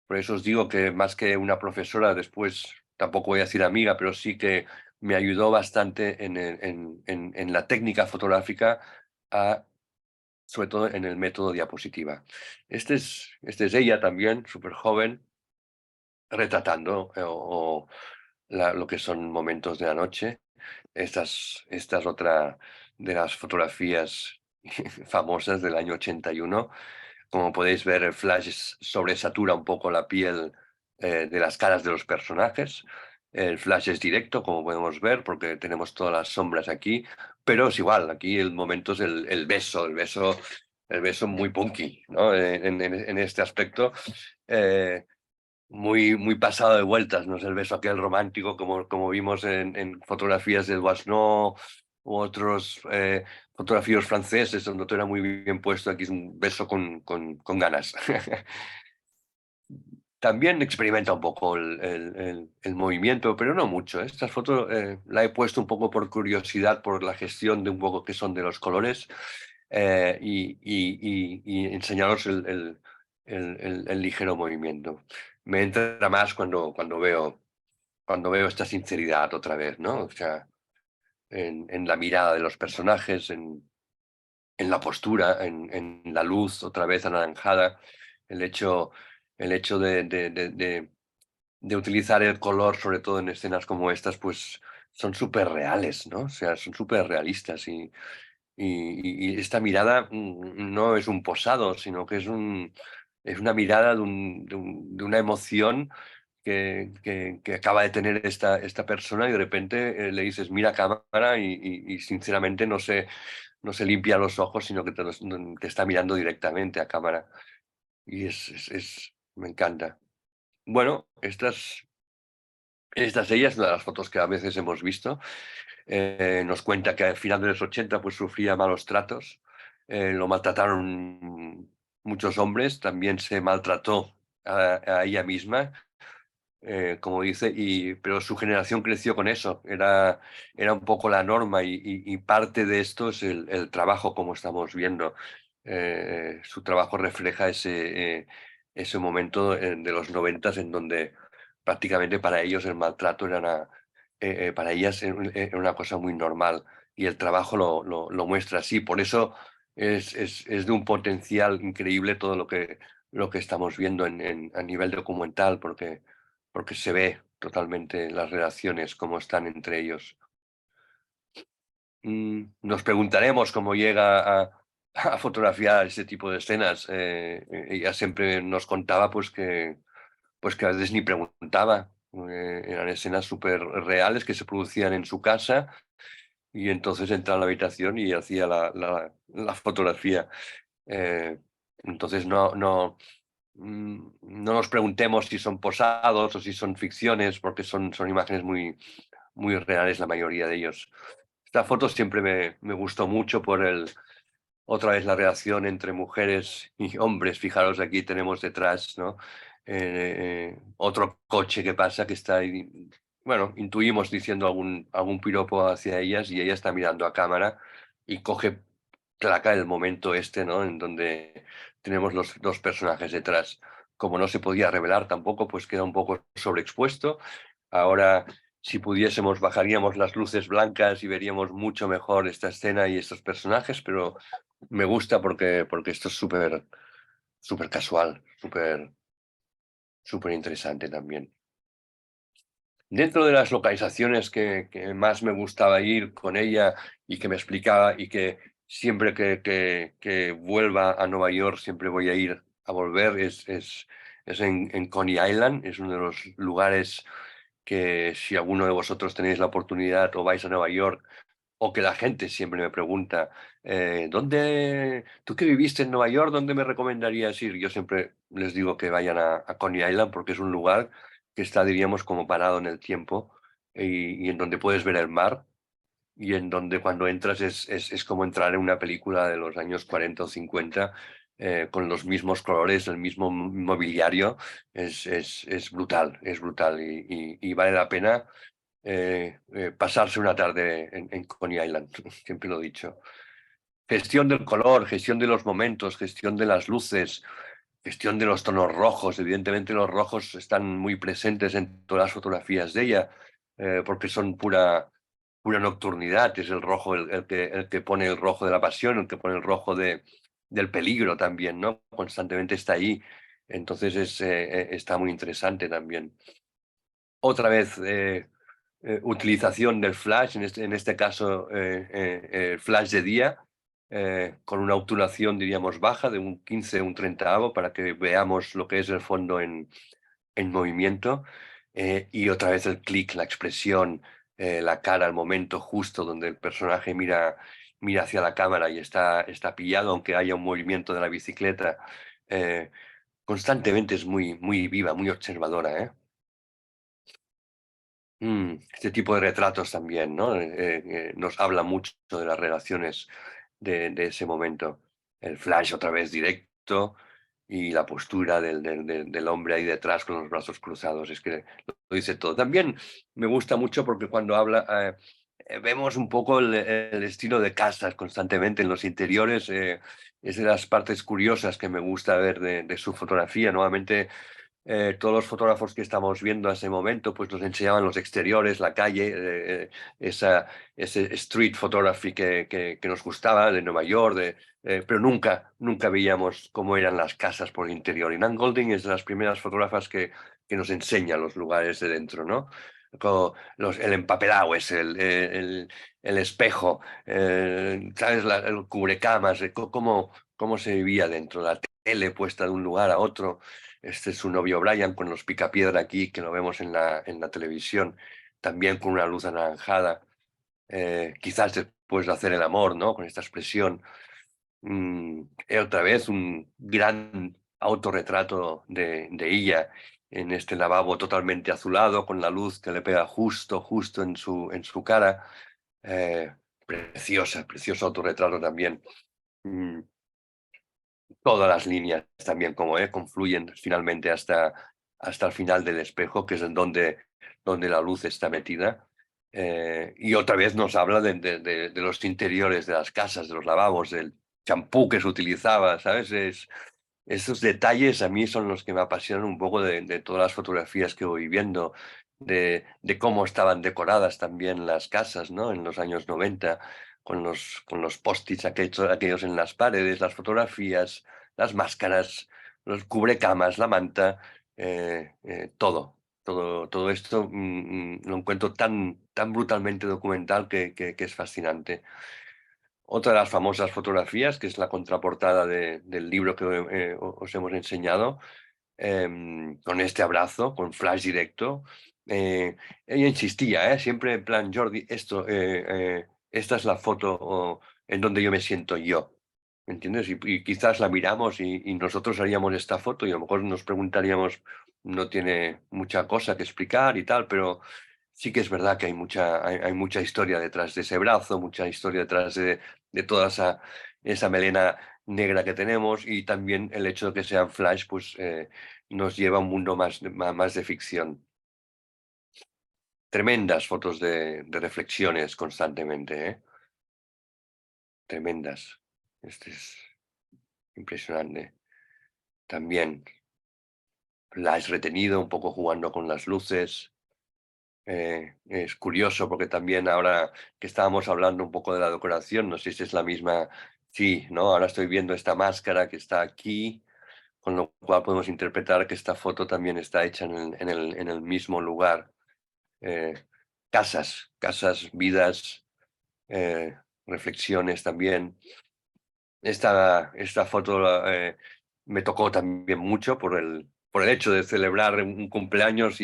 Speaker 1: Por eso os digo que más que una profesora, después tampoco voy a decir amiga, pero sí que me ayudó bastante en la técnica fotográfica, sobre todo en el método diapositiva. Este es ella también, súper joven, retratando lo que son momentos de la noche. Esta es otra de las fotografías famosas del año 81. Como podéis ver, el flash sobresatura un poco la piel, de las caras de los personajes. El flash es directo, como podemos ver, porque tenemos todas las sombras aquí, pero es igual, aquí el momento es el beso muy punky, ¿no? En este aspecto. eh, muy pasado de vueltas, no es el beso aquel romántico como vimos en fotografías de Doisneau u otros, fotografías franceses, donde todo era muy bien puesto. Aquí es un beso con ganas. También experimenta un poco el movimiento, pero no mucho. Esta foto, la he puesto un poco por curiosidad, por la gestión de un poco que son de los colores, y enseñaros el ligero movimiento. Me entra más cuando veo esta sinceridad otra vez, ¿no? O sea, en la mirada de los personajes, en la postura, en la luz otra vez anaranjada, el hecho, el hecho de utilizar el color, sobre todo en escenas como estas, pues son súper reales, ¿no? O sea, son súper realistas, y esta mirada, no es un posado, sino que es una mirada de una emoción que acaba de tener esta persona, y de repente, le dices, mira a cámara, y sinceramente no se limpia los ojos, sino que te está mirando directamente a cámara. Y me encanta. Bueno, estas ellas, una de las fotos que a veces hemos visto. Nos cuenta que al final de los 80 pues sufría malos tratos, lo maltrataron muchos hombres, también se maltrató a ella misma, como dice, pero su generación creció con eso, era un poco la norma, y parte de esto es el trabajo, como estamos viendo. Su trabajo refleja ese momento, de los 90, en donde prácticamente para ellos el maltrato para ellas era una cosa muy normal, y el trabajo lo muestra así. Por eso es de un potencial increíble todo lo que estamos viendo a nivel documental, porque se ve totalmente las relaciones, cómo están entre ellos. Nos preguntaremos cómo llega a fotografiar ese tipo de escenas. Ella siempre nos contaba pues que a veces ni preguntaba. Eran escenas súper reales que se producían en su casa, y entonces entraba a la habitación y hacía la fotografía. Eh, entonces no nos preguntemos si son posados o si son ficciones, porque son imágenes muy reales la mayoría de ellos. Esta foto siempre me gustó mucho otra vez la relación entre mujeres y hombres. Fijaros, aquí tenemos detrás, ¿no? Otro coche que pasa, que está ahí. Bueno, intuimos diciendo algún piropo hacia ellas, y ella está mirando a cámara y coge placa el momento este, ¿no? En donde tenemos los dos personajes detrás. Como no se podía revelar tampoco, pues queda un poco sobreexpuesto. Ahora, si pudiésemos, bajaríamos las luces blancas y veríamos mucho mejor esta escena y estos personajes, pero me gusta porque esto es súper casual, súper interesante también. Dentro de las localizaciones que más me gustaba ir con ella, y que me explicaba, y que siempre que vuelva a Nueva York siempre voy a ir a volver, es en Coney Island. Es uno de los lugares que si alguno de vosotros tenéis la oportunidad o vais a Nueva York, o que la gente siempre me pregunta, tú que viviste en Nueva York, ¿dónde me recomendarías ir? Yo siempre les digo que vayan a Coney Island porque es un lugar que está, diríamos, como parado en el tiempo y en donde puedes ver el mar y en donde cuando entras es como entrar en una película de los años 40 o 50 con los mismos colores, el mismo mobiliario. Es brutal, es brutal y vale la pena pasarse una tarde en Coney Island, siempre lo he dicho. Gestión del color, gestión de los momentos, gestión de las luces, gestión de los tonos rojos. Evidentemente los rojos están muy presentes en todas las fotografías de ella, porque son pura nocturnidad. Es el rojo el que pone el rojo de la pasión, el que pone el rojo del peligro también, ¿no? Constantemente está ahí. Entonces está muy interesante también. Otra vez, utilización del flash, en este caso flash de día, con una obturación, diríamos, baja de un 15, un 30avo, para que veamos lo que es el fondo en movimiento. Y otra vez el clic, la expresión, la cara, el momento justo donde el personaje mira hacia la cámara y está pillado, aunque haya un movimiento de la bicicleta. Constantemente es muy viva, muy observadora, ¿eh? Este tipo de retratos también, ¿no? Nos habla mucho de las relaciones de ese momento. El flash otra vez directo y la postura del hombre ahí detrás con los brazos cruzados. Es que lo dice todo. También me gusta mucho porque cuando habla, vemos un poco el estilo de casas constantemente en los interiores. Es de las partes curiosas que me gusta ver de su fotografía. Nuevamente todos los fotógrafos que estamos viendo en ese momento pues nos enseñaban los exteriores, la calle, ese street photography que nos gustaba de Nueva York, pero nunca veíamos cómo eran las casas por el interior. Y Nan Golding es de las primeras fotógrafas que nos enseña los lugares de dentro, ¿no? El empapelado es el espejo, ¿sabes? El cubrecamas, cómo se vivía dentro, la tele puesta de un lugar a otro. Este es su novio Brian con los picapiedra aquí, que lo vemos en la televisión, también con una luz anaranjada, quizás después de hacer el amor, ¿no? Con esta expresión. Otra vez un gran autorretrato de ella en este lavabo totalmente azulado, con la luz que le pega justo en su cara. Precioso autorretrato también. Mm, Todas las líneas también como confluyen finalmente hasta el final del espejo, que es en donde la luz está metida. Y otra vez nos habla de los interiores de las casas, de los lavabos, del champú que se utilizaba, ¿sabes? Esos detalles a mí son los que me apasionan un poco de todas las fotografías que voy viendo, de cómo estaban decoradas también las casas, ¿no? En los años 90, con los post-its aquellos en las paredes, las fotografías, las máscaras, los cubrecamas, la manta, todo esto lo encuentro tan brutalmente documental que es fascinante. Otra de las famosas fotografías, que es la contraportada del libro que os hemos enseñado, con este abrazo, con flash directo. Ella insistía, siempre en plan, Jordi, esta es la foto en donde yo me siento yo. ¿Me entiendes? Y quizás la miramos y nosotros haríamos esta foto y a lo mejor nos preguntaríamos, no tiene mucha cosa que explicar y tal, pero sí que es verdad que hay mucha historia detrás de ese brazo, mucha historia detrás de toda esa melena negra que tenemos, y también el hecho de que sean flash, pues nos lleva a un mundo más de ficción. Tremendas fotos de reflexiones constantemente, ¿eh? Tremendas. Este es impresionante. También flash retenido, un poco jugando con las luces. Es curioso porque también ahora que estábamos hablando un poco de la decoración, no sé si es la misma, sí, ¿no? Ahora estoy viendo esta máscara que está aquí, con lo cual podemos interpretar que esta foto también está hecha en el mismo lugar. Eh, casas, vidas, reflexiones también. Esta foto me tocó también mucho por el hecho de celebrar un cumpleaños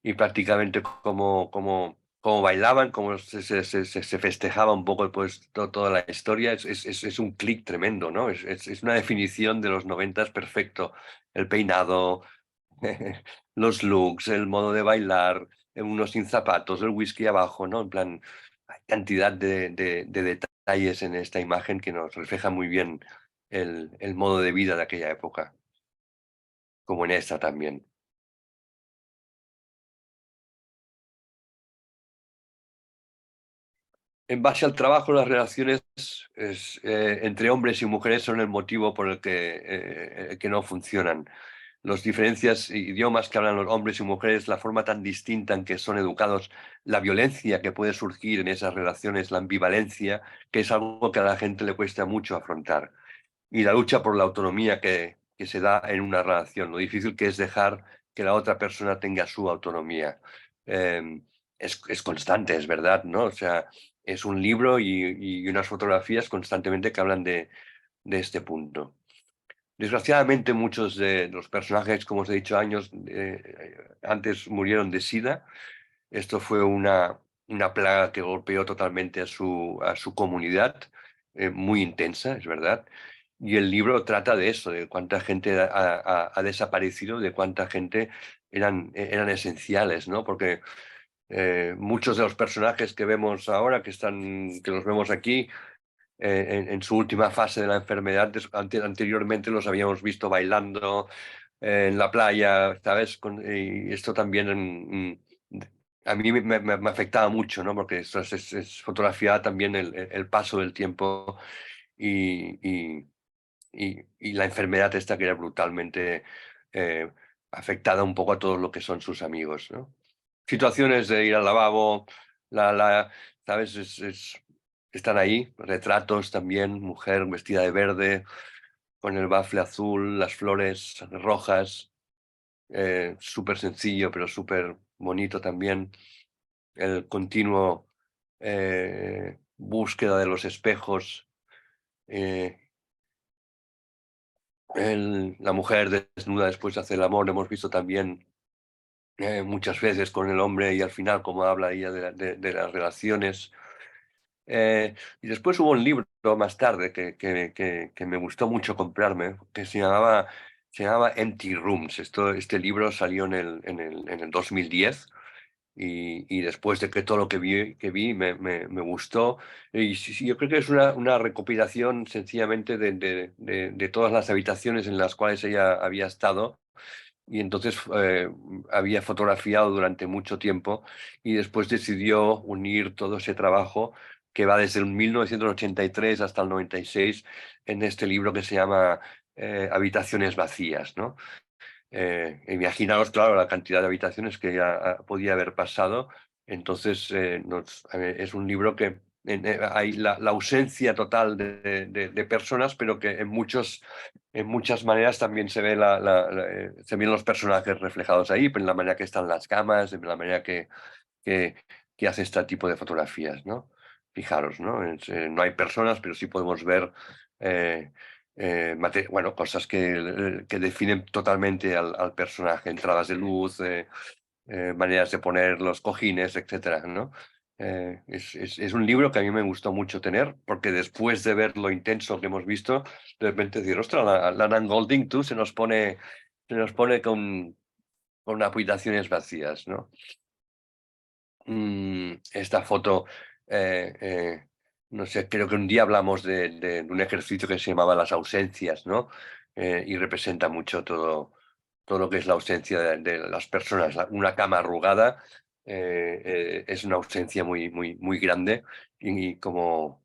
Speaker 1: y prácticamente cómo bailaban, cómo se festejaba un poco pues, toda la historia. Es un clic tremendo, ¿no? Es una definición de los 90 perfecto. El peinado, los looks, el modo de bailar, unos sin zapatos, el whisky abajo, ¿no? En plan, hay cantidad de detalles en esta imagen que nos refleja muy bien el modo de vida de aquella época, como en esta también. En base al trabajo, las relaciones entre hombres y mujeres son el motivo por el que no funcionan. Las diferencias, idiomas que hablan los hombres y mujeres, la forma tan distinta en que son educados, la violencia que puede surgir en esas relaciones, la ambivalencia, que es algo que a la gente le cuesta mucho afrontar. Y la lucha por la autonomía que se da en una relación, lo difícil que es dejar que la otra persona tenga su autonomía. Eh, es constante, es verdad, ¿no? O sea, es un libro y unas fotografías constantemente que hablan de este punto. Desgraciadamente, muchos de los personajes, como os he dicho años antes, murieron de SIDA. Esto fue una plaga que golpeó totalmente a su comunidad, muy intensa, es verdad. Y el libro trata de eso, de cuánta gente ha desaparecido, de cuánta gente eran esenciales, ¿no? Porque muchos de los personajes que vemos ahora, que los vemos aquí, en su última fase de la enfermedad, anteriormente los habíamos visto bailando en la playa, ¿sabes? Y esto también a mí me afectaba mucho, ¿no? Porque esto fotografiaba también el paso del tiempo y, y, y la enfermedad esta que era brutalmente eh, afectada un poco a todo lo que son sus amigos, ¿no? Situaciones de ir al lavabo, ¿sabes? Están ahí, retratos también, mujer vestida de verde, con el bafle azul, las flores rojas, súper sencillo, pero súper bonito también. El continuo búsqueda de los espejos, eh, la mujer desnuda después de hacer el amor, lo hemos visto también muchas veces con el hombre y al final cómo habla ella de las relaciones. Y después hubo un libro más tarde que me gustó mucho comprarme, que se llamaba Empty Rooms. Este libro salió en el 2010 y después de que todo lo que vi me gustó. Y sí, sí, yo creo que es una recopilación sencillamente de todas las habitaciones en las cuales ella había estado y entonces había fotografiado durante mucho tiempo y después decidió unir todo ese trabajo que va desde el 1983 hasta el 96 en este libro que se llama Habitaciones vacías, ¿no? Imaginaos, claro, la cantidad de habitaciones que ya podía haber pasado. Entonces, es un libro que hay la ausencia total de personas, pero que en muchas maneras también se ve se ven los personajes reflejados ahí, en la manera que están las camas, en la manera que, que hace este tipo de fotografías, ¿no? Fijaros, ¿no? No hay personas, pero sí podemos ver eh, bueno, cosas que definen totalmente al personaje, entradas de luz, maneras de poner los cojines, etcétera, ¿no? Es un libro que a mí me gustó mucho tener, porque después de ver lo intenso que hemos visto, de repente decir, ostras, la Nan Golding, tú se nos pone con habitaciones vacías, ¿no? Esta foto, eh, eh, no sé, creo que un día hablamos de un ejercicio que se llamaba las ausencias, ¿no? Y representa mucho todo lo que es la ausencia de las personas. Una cama arrugada es una ausencia muy, muy, muy grande y como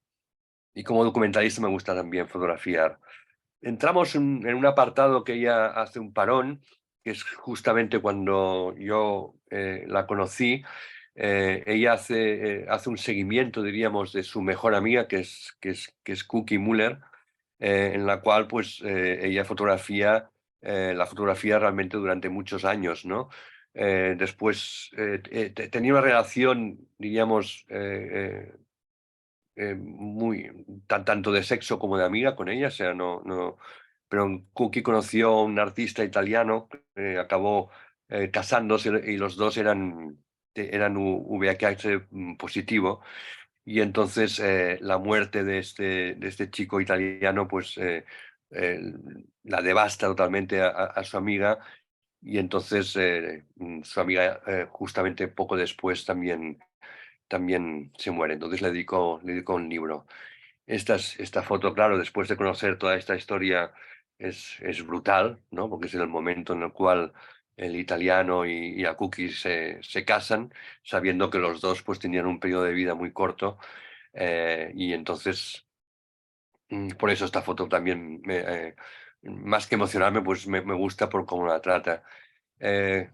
Speaker 1: documentalista me gusta también fotografiar. Entramos en un apartado que ella hace un parón, que es justamente cuando yo la conocí. Ella hace un seguimiento, diríamos, de su mejor amiga, que es Cookie Muller, en la cual pues ella la fotografía realmente durante muchos años, ¿no? Después tenía una relación, diríamos, tanto de sexo como de amiga con ella, o sea, no. Pero Cookie conoció a un artista italiano, acabó casándose y los dos eran VIH positivo. Y entonces la muerte de este chico italiano pues la devasta totalmente a su amiga, y entonces su amiga justamente poco después también se muere. Entonces le dedicó un libro. Esta foto, claro, después de conocer toda esta historia, es brutal, ¿no? Porque es en el momento en el cual el italiano y la Cookie se casan, sabiendo que los dos pues tenían un periodo de vida muy corto, y entonces por eso esta foto también, más que emocionarme, pues me gusta por cómo la trata.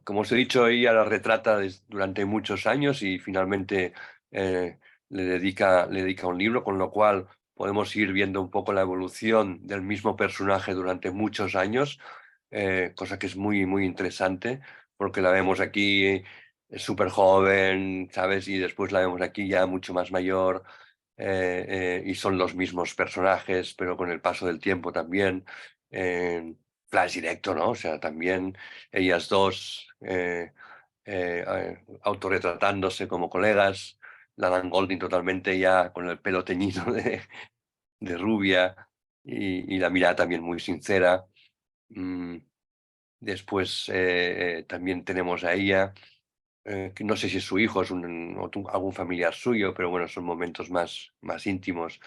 Speaker 1: Como os he dicho, ella la retrata durante muchos años y finalmente eh, le dedica un libro, con lo cual podemos ir viendo un poco la evolución del mismo personaje durante muchos años, cosa que es muy, muy interesante, porque la vemos aquí súper joven, ¿sabes? Y después la vemos aquí ya mucho más mayor, y son los mismos personajes, pero con el paso del tiempo también. Flash directo, ¿no? O sea, también ellas dos autorretratándose como colegas, la Dan Golding totalmente ya con el pelo teñido de rubia, y la mirada también muy sincera. Mm, Después también tenemos a ella, que no sé si es su hijo, es algún familiar suyo, pero bueno, son momentos más íntimos.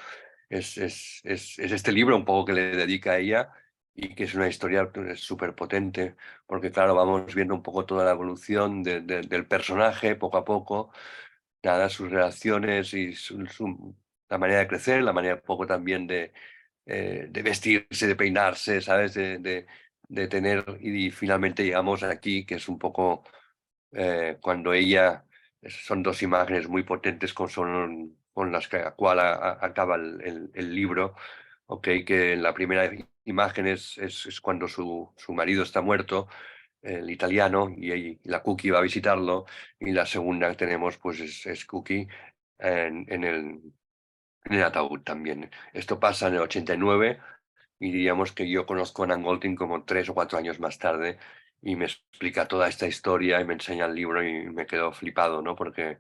Speaker 1: Es este libro un poco que le dedica a ella, y que es una historia súper potente, porque claro, vamos viendo un poco toda la evolución del personaje poco a poco, nada, sus relaciones y la manera de crecer, la manera un poco también de vestirse, de peinarse, ¿sabes? De tener, y finalmente llegamos aquí, que es un poco cuando ella, son dos imágenes muy potentes con las que cual acaba el libro, ¿ok? Que la primera imagen es cuando su marido está muerto, el italiano, y la Cookie va a visitarlo, y la segunda tenemos pues es Cookie en el ataúd también. Esto pasa en el 89, y diríamos que yo conozco a Nan Goldin como 3 o 4 años más tarde, y me explica toda esta historia y me enseña el libro y me quedo flipado, ¿no? Porque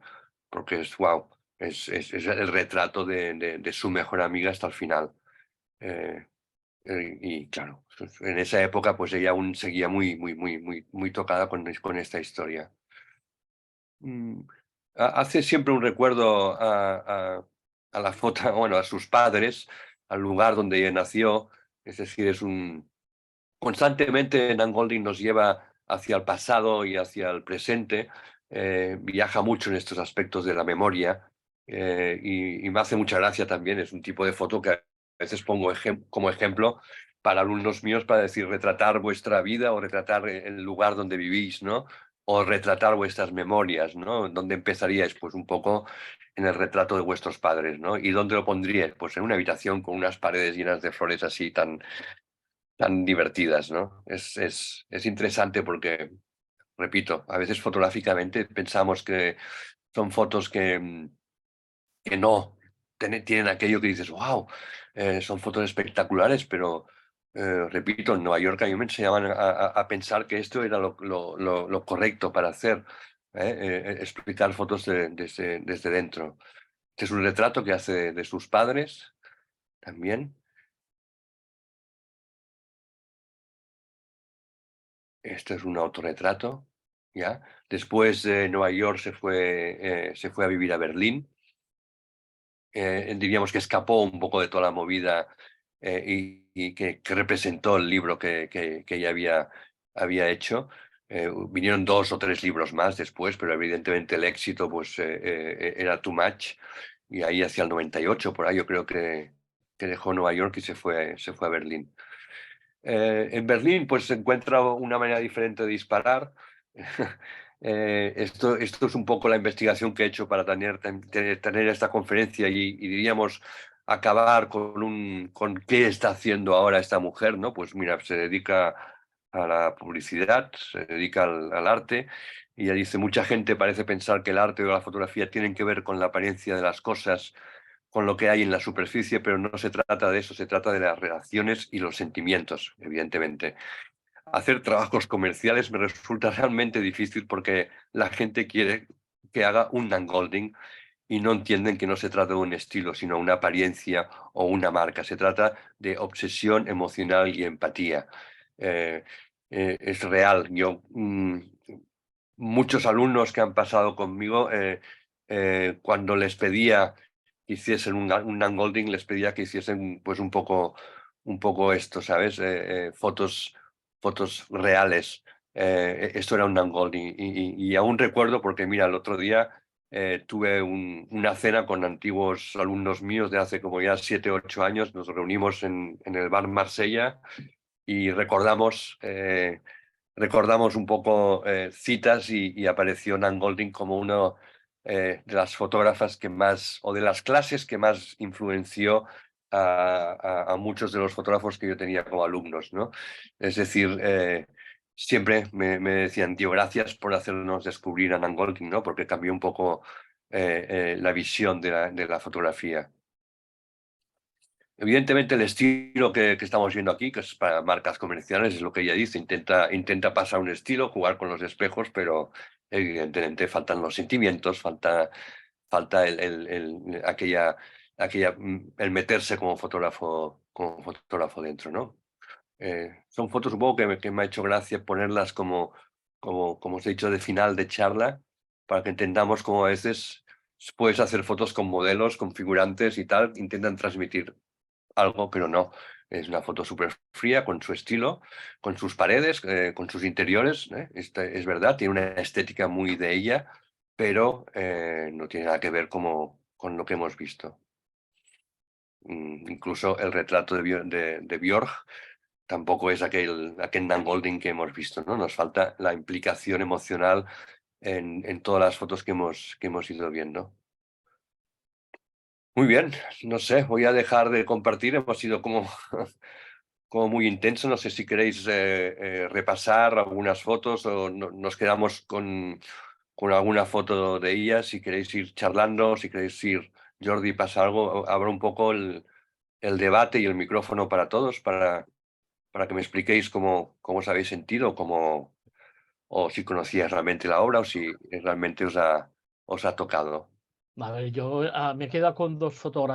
Speaker 1: es wow, es el retrato de su mejor amiga hasta el final. Eh, y claro, en esa época pues ella aún seguía muy, muy, muy, muy, muy tocada con esta historia. Mm, Hace siempre un recuerdo a la foto, bueno, a sus padres, al lugar donde ella nació. Es decir, constantemente Nan Goldin nos lleva hacia el pasado y hacia el presente, viaja mucho en estos aspectos de la memoria, y me hace mucha gracia también. Es un tipo de foto que a veces pongo como ejemplo para alumnos míos, para decir, retratar vuestra vida o retratar el lugar donde vivís, ¿no? O retratar vuestras memorias, ¿no? ¿Dónde empezaríais? Pues un poco en el retrato de vuestros padres, ¿no? ¿Y dónde lo pondríais? Pues en una habitación con unas paredes llenas de flores así tan divertidas, ¿no? Es interesante porque, repito, a veces fotográficamente pensamos que son fotos que no tienen aquello que dices, wow, son fotos espectaculares, pero repito, en Nueva York a mí me enseñaban a pensar que esto era lo correcto para hacer, explicar fotos desde dentro. Este es un retrato que hace de sus padres también. Este es un autorretrato, ¿ya? Después de Nueva York se fue a vivir a Berlín. Diríamos que escapó un poco de toda la movida, y que representó el libro que ella había hecho. Vinieron 2 o 3 libros más después, pero evidentemente el éxito pues, era too much, y ahí hacia el 98, por ahí yo creo que dejó Nueva York y se fue a Berlín. En Berlín pues se encuentra una manera diferente de disparar. Esto es un poco la investigación que he hecho para tener esta conferencia, y diríamos acabar con qué está haciendo ahora esta mujer, ¿no? Pues mira, se dedica a la publicidad, se dedica al arte, y ella dice, mucha gente parece pensar que el arte o la fotografía tienen que ver con la apariencia de las cosas, con lo que hay en la superficie, pero no se trata de eso, se trata de las relaciones y los sentimientos, evidentemente. hacer trabajos comerciales me resulta realmente difícil porque la gente quiere que haga un Nan Golding y no entienden que no se trata de un estilo, sino una apariencia o una marca. Se trata de obsesión emocional y empatía. Eh, es real. Muchos alumnos que han pasado conmigo, cuando les pedía que hiciesen un ungolding, les pedía que hiciesen pues un poco esto, ¿sabes? Fotos reales. Esto era un ungolding. Y aún recuerdo porque, mira, el otro día tuve una cena con antiguos alumnos míos de hace como ya 7 o 8 años. Nos reunimos en el bar Marsella y recordamos un poco citas y apareció Nan Goldin como uno de las fotógrafas que más, o de las clases que más influenció a muchos de los fotógrafos que yo tenía como alumnos, ¿no? Es decir, siempre me decían, tío, gracias por hacernos descubrir a Nan Goldin, ¿no? Porque cambió un poco la visión de la fotografía. Evidentemente el estilo que estamos viendo aquí, que es para marcas comerciales, es lo que ella dice, intenta pasar un estilo, jugar con los espejos, pero evidentemente faltan los sentimientos, falta el meterse como fotógrafo dentro, ¿no? Son fotos un poco que me ha hecho gracia ponerlas como os he dicho, de final de charla, para que entendamos cómo a veces puedes hacer fotos con modelos, con figurantes y tal, intentan transmitir algo, pero no. Es una foto súper fría, con su estilo, con sus paredes, con sus interiores. Es verdad, tiene una estética muy de ella, pero no tiene nada que ver con lo que hemos visto. Incluso el retrato de Björk tampoco es aquel Nan Golding que hemos visto, ¿no? Nos falta la implicación emocional en todas las fotos que hemos ido viendo. Muy bien, no sé, voy a dejar de compartir, hemos sido como muy intenso. No sé si queréis repasar algunas fotos o nos quedamos con alguna foto de ellas, si queréis ir charlando, si queréis ir, Jordi, pasa algo, habrá un poco el debate y el micrófono para todos, para que me expliquéis cómo os habéis sentido, o si conocíais realmente la obra o si realmente os ha tocado.
Speaker 3: A ver, yo me he quedado con dos fotografías